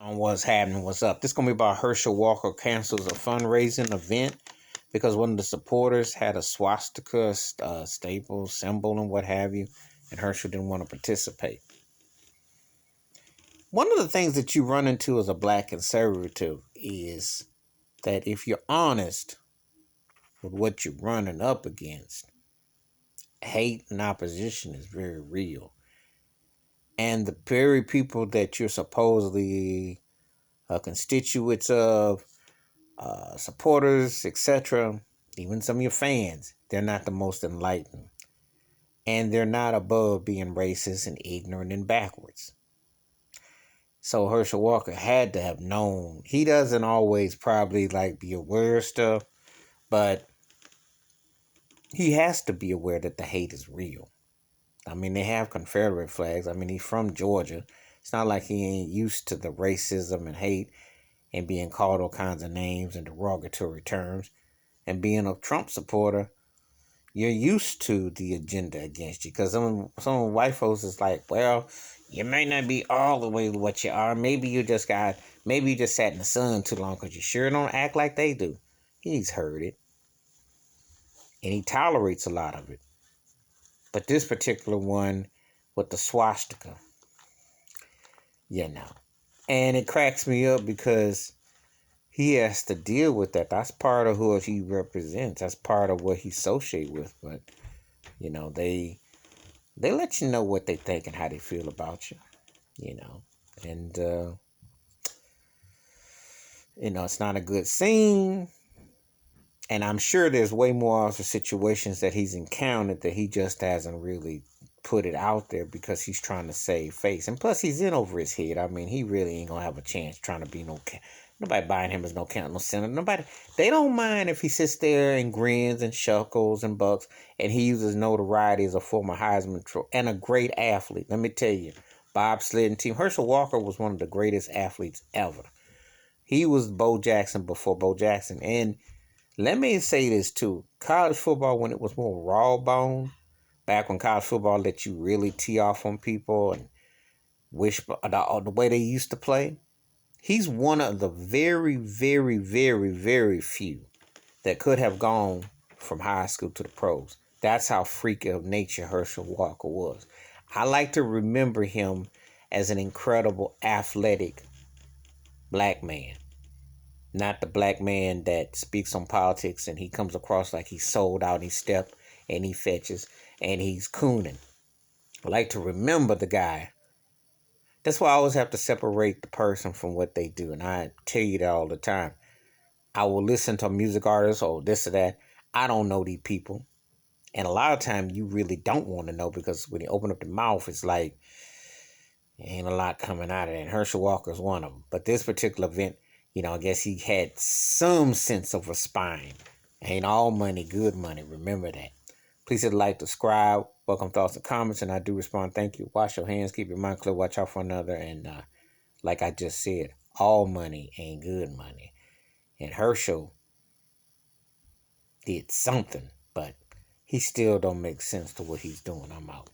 on what's happening, what's up. This is going to be about Herschel Walker cancels a fundraising event because one of the supporters had a swastika staple, symbol, and what have you, and Herschel didn't want to participate. One of the things that you run into as a black conservative is that if you're honest with what you're running up against, hate and opposition is very real. And the very people that you're supposedly constituents of, supporters, etc., even some of your fans, they're not the most enlightened. And they're not above being racist and ignorant and backwards. So Herschel Walker had to have known. He doesn't always probably be aware of stuff, but he has to be aware that the hate is real. I mean, they have Confederate flags. I mean, he's from Georgia. It's not like he ain't used to the racism and hate and being called all kinds of names and derogatory terms. And being a Trump supporter, you're used to the agenda against you. Because some white folks is like, well, you may not be all the way what you are. Maybe you just sat in the sun too long because you sure don't act like they do. He's heard it. And he tolerates a lot of it. But this particular one with the swastika, And it cracks me up because he has to deal with that. That's part of who he represents. That's part of what he associates with. But, they let you know what they think and how they feel about you, And, it's not a good scene. And I'm sure there's way more other situations that he's encountered that he just hasn't really put it out there because he's trying to save face. And plus, he's in over his head. I mean, he really ain't going to have a chance trying to be nobody buying him as no senator. Nobody. They don't mind if he sits there and grins and shuckles and bucks and he uses notoriety as a former Heisman trophy and a great athlete. Let me tell you, bobsledding team. Herschel Walker was one of the greatest athletes ever. He was Bo Jackson before Bo Jackson. And let me say this too. College football, when it was more raw bone, back when college football let you really tee off on people and wish the way they used to play, he's one of the very, very, very, very few that could have gone from high school to the pros. That's how freak of nature Herschel Walker was. I like to remember him as an incredible athletic black man. Not the black man that speaks on politics and he comes across like he's sold out, he step and he fetches and he's cooning. I like to remember the guy. That's why I always have to separate the person from what they do. And I tell you that all the time. I will listen to a music artist or this or that. I don't know these people. And a lot of times you really don't want to know because when you open up the mouth, it's like, ain't a lot coming out of it. And Herschel Walker is one of them. But this particular event, I guess he had some sense of a spine. Ain't all money good money. Remember that. Please hit like, subscribe, welcome thoughts and comments, and I do respond. Thank you. Wash your hands, keep your mind clear, watch out for another. And like I just said, all money ain't good money. And Herschel did something, but he still don't make sense to what he's doing. I'm out.